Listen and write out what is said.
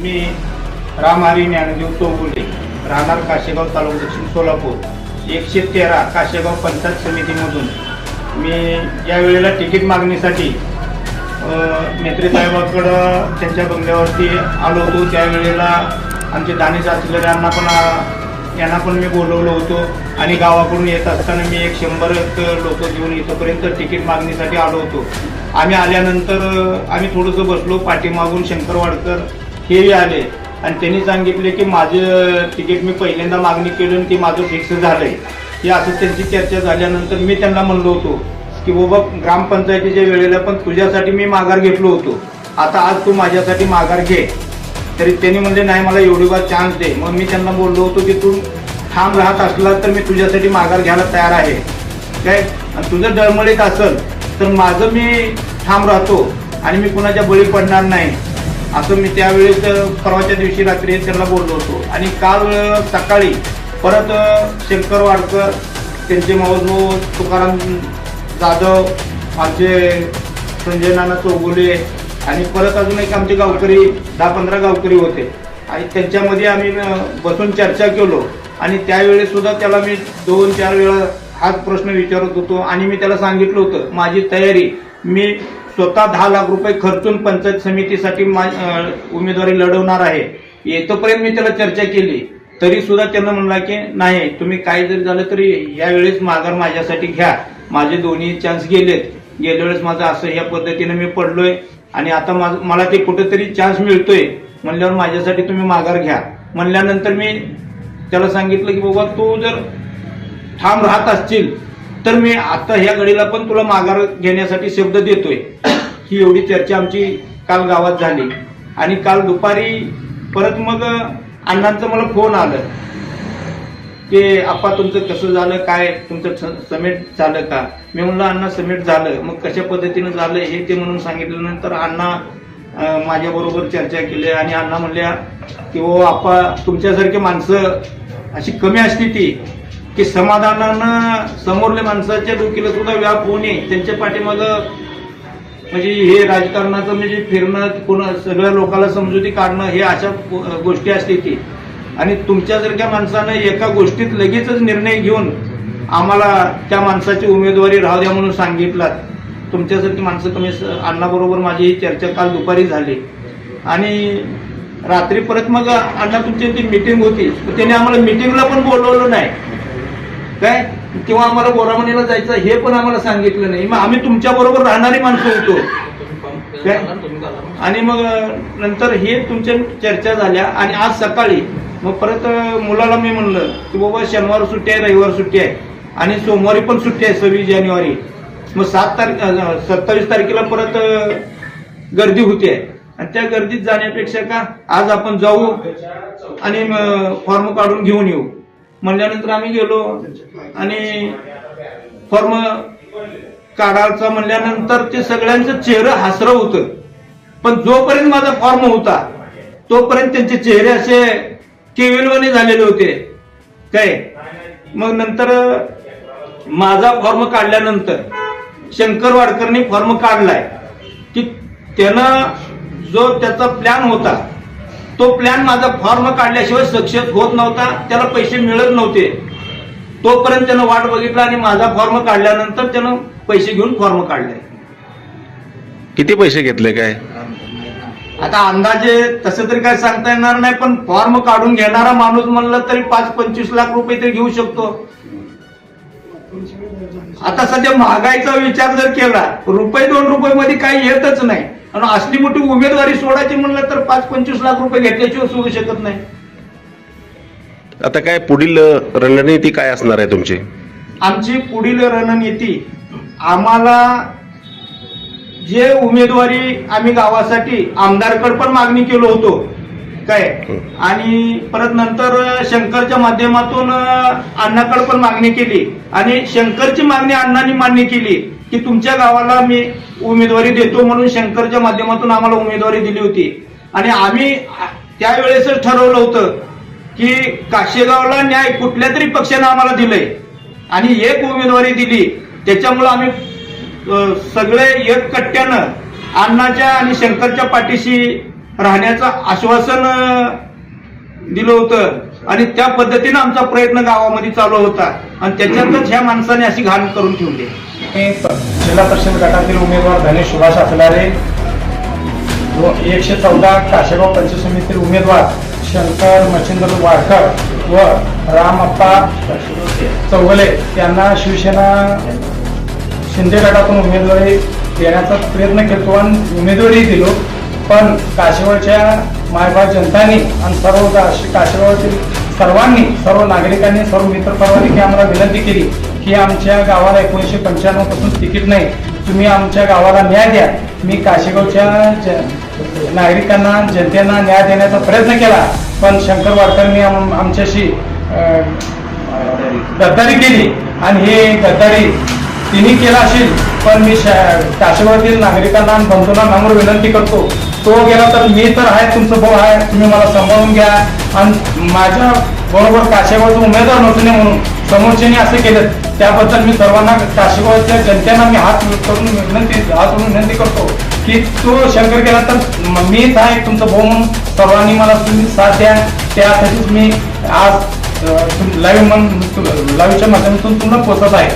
मी रामहरी ज्ञानदेव चौगुले, राहणार काशेगाव, तालुका दक्षिण सोलापूर, 113 काशेगाव पंचायत समितीमधून मी ज्या वेळेला तिकीट मागणीसाठी मेत्रे साहेबांकडं त्यांच्या बंगल्यावरती आलो होतो, त्यावेळेला आमचे दानिश आचलरे यांना पण मी बोलवलं होतं आणि गावाकडून येत असताना मी 100 लोक घेऊन इथंपर्यंत तिकीट मागणीसाठी आलो होतो. आम्ही आल्यानंतर आम्ही थोडंसं बसलो, पाठीमागून शंकर वाडकर हेही आले आणि त्यांनी सांगितले की माझं तिकीट मी पहिल्यांदा मागणी केली आणि ती माझं फिक्स झालंय. ही असं त्यांची चर्चा झाल्यानंतर मी त्यांना म्हणलो होतो की बाबा ग्रामपंचायतीच्या वेळेला पण तुझ्यासाठी मी माघार घेतलो होतो, आता आज तू माझ्यासाठी माघार घे. तरी त्यांनी म्हणजे नाही मला एवढी बार चान्स दे. मग मी त्यांना बोललो होतो की तू ठाम राहत असला तर मी तुझ्यासाठी माघार घ्यायला तयार आहे काय, तुझं डळमळीत असेल तर माझं मी ठाम राहतो आणि मी कुणाच्या बळी पडणार नाही, असं मी त्यावेळेस परवाच्या दिवशी रात्री त्यांना बोललो होतो. आणि काल सकाळी परत शंकर वाडकर, त्यांचे मावसभाऊ तुकाराम जाधव, आमचे संजय नाना चौगुले आणि परत अजून एक आमचे गावकरी 10-15 गावकरी होते आणि त्यांच्यामध्ये आम्ही बसून चर्चा केलो. आणि त्यावेळेस सुद्धा त्याला मी 2-4 वेळा हाच प्रश्न विचारत होतो आणि मी त्याला सांगितलं होतं माझी तयारी, मी स्वतः 10 लाख रुपये खर्चून पंचायत समितीसाठी उमेदवारी लढवणार आहे. येतोपर्यंत मी त्याला चर्चा केली तरी सुद्धा त्यानं म्हणला की नाही, तुम्ही काय जरी झालं तरी यावेळेस माघार माझ्यासाठी घ्या, माझे दोन्ही चान्स गेलेत, गेल्या वेळेस माझं असं ह्या पद्धतीने मी पडलोय आणि आता मला ते कुठेतरी चान्स मिळतोय म्हणल्यावर माझ्यासाठी तुम्ही माघार घ्या. म्हणल्यानंतर मी त्याला सांगितलं की बाबा तू जर ठाम राहत असशील तर मी आता ह्या घडीला पण तुला माघार घेण्यासाठी शब्द देतोय. ही एवढी चर्चा आमची काल गावात झाली. आणि काल दुपारी परत मग अण्णांचं मला फोन आलं की आप्पा तुमचं कसं झालं, काय तुमचं समिट झालं का. मी म्हणलं अण्णा समिट झालं, मग कशा पद्धतीनं झालं हे ते म्हणून सांगितल्यानंतर अण्णा माझ्याबरोबर चर्चा केली आणि अण्णा म्हणल्या की ओ आप्पा तुमच्यासारखी माणसं अशी कमी असते ती की समाधानानं समोरल्या माणसाच्या डोकीला सुद्धा व्याप होऊ नये, त्यांच्या पाठीमागं म्हणजे हे राजकारणाचं म्हणजे फिरणं, कोणा सगळ्या लोकांना समजुती काढणं, हे अशा गोष्टी असते ती. आणि तुमच्यासारख्या माणसानं एका गोष्टीत लगेचच निर्णय घेऊन आम्हाला त्या माणसाची उमेदवारी राहू द्या म्हणून सांगितलात. तुमच्यासारखी माणसं तुम्ही अण्णाबरोबर माझी ही चर्चा काल दुपारी झाली. आणि रात्री परत मग अण्णा तुमची ती मीटिंग होती, त्याने आम्हाला मीटिंगला पण बोलवलं नाही काय, किंवा आम्हाला बोरामणीला जायचं हे पण आम्हाला सांगितलं नाही. मग आम्ही तुमच्या बरोबर राहणारी माणसं होतो काय. आणि मग नंतर हे तुमच्या चर्चा झाल्या आणि आज सकाळी मग परत मुलाला मी म्हणलं की बाबा शनिवार सुट्टी आहे, रविवार सुट्टी आहे आणि सोमवारी पण सुट्टी आहे 26 जानेवारी. मग 27 तारखेला परत गर्दी होती आहे आणि त्या गर्दीत जाण्यापेक्षा का आज आपण जाऊ आणि फॉर्म काढून घेऊन येऊ. म्हणल्यानंतर आम्ही गेलो आणि फॉर्म काढायचा म्हणल्यानंतर ते सगळ्यांचं चेहरं हसरं होतं, पण जोपर्यंत माझा फॉर्म होता तोपर्यंत त्यांचे चेहरे असे केविलवाने झालेले होते काय. मग नंतर माझा फॉर्म काढल्यानंतर शंकर वाडकरनी फॉर्म काढलाय की त्यानं जो त्याचा प्लॅन होता तो प्लॅन माझा फॉर्म काढल्याशिवाय सक्सेस होत नव्हता, त्याला पैसे मिळत नव्हते. तोपर्यंत त्यानं वाट बघितला आणि माझा फॉर्म काढल्यानंतर त्यानं पैसे घेऊन फॉर्म काढलाय. किती पैसे घेतले काय आता अंदाजे तसं तरी काय सांगता येणार नाही, पण फॉर्म काढून घेणारा माणूस म्हणलं तरी 5-25 लाख रुपये तरी घेऊ शकतो. आता सध्या महागाईचा विचार जर केला ₹1-2 मध्ये काही येतच नाही आणि असली मोठी उमेदवारी सोडायची म्हणलं तर 5-25 लाख रुपये घेतल्याशिवाय सोडू शकत नाही. आता काय पुढील रणनीती काय असणार आहे तुमची. आमची पुढील रणनीती, आम्हाला जे उमेदवारी आम्ही गावासाठी आमदारकडे पण मागणी केलो होतो काय आणि परत नंतर शंकरच्या माध्यमातून अण्णाकडे पण मागणी केली आणि शंकरची मागणी अण्णांनी मान्य केली की तुमच्या गावाला मी उमेदवारी देतो म्हणून शंकरच्या माध्यमातून आम्हाला उमेदवारी दिली होती. आणि आम्ही त्यावेळेसच ठरवलं होतं की काशेगावला न्याय कुठल्या तरी पक्षानं आम्हाला दिलंय आणि एक उमेदवारी दिली, त्याच्यामुळे आम्ही सगळे एक कट्ट्यानं अण्णाच्या आणि शंकरच्या पाठीशी राहण्याचं आश्वासन दिलं होतं आणि त्या पद्धतीनं आमचा प्रयत्न गावामध्ये चालू होता आणि त्याच्यातच ह्या माणसाने अशी घाण करून ठेवली. मी जिल्हा परिषद गटातील उमेदवार धनेश सुभाष आपलारे, 114 काशेगाव पंचायत समितीतील उमेदवार शंकर मच्छिंद्र वाडकर व रामप्पा चौगले यांना शिवसेना शिंदे गटातून उमेदवारी देण्याचा प्रयत्न केलो आणि उमेदवारी दिलो. पण काशेगावच्या मायबाप जनतांनी आणि सर्व काशेगावातील सर्व नागरिकांनी, सर्व मित्रपरिवारांनी आम्हाला विनंती केली की आमच्या गावाला 1995 पासून तिकीट नाही, तुम्ही आमच्या गावाला न्याय द्या. मी काशेगावच्या नागरिकांना, जनतेला न्याय देण्याचा प्रयत्न केला, पण शंकर वाडकरांनी आमच्याशी गद्दारी केली आणि हे गद्दारी तिने केला असेल. पण मी काशेगावातील नागरिकांना आणि बंधूंना नम्र विनंती करतो, तो गेला तर मी तर आहे, तुमचं भाऊ आहे, तुम्ही मला सांभाळून घ्या. आणि माझ्या बरोबर काशेगावचा उमेदवार नव्हते म्हणून समोरच्याने असे केलं, त्याबद्दल मी सर्वांना काशेगावच्या जनतेला मी हात जोडून विनंती करतो की तो शंकर गेला तर मीच आहे तुमचं भाऊ म्हणून सर्वांनी मला तुम्ही साथ द्या. त्यासाठीच मी आज लाईव्हच्या माध्यमातून तुम्हाला पोहोचत आहे.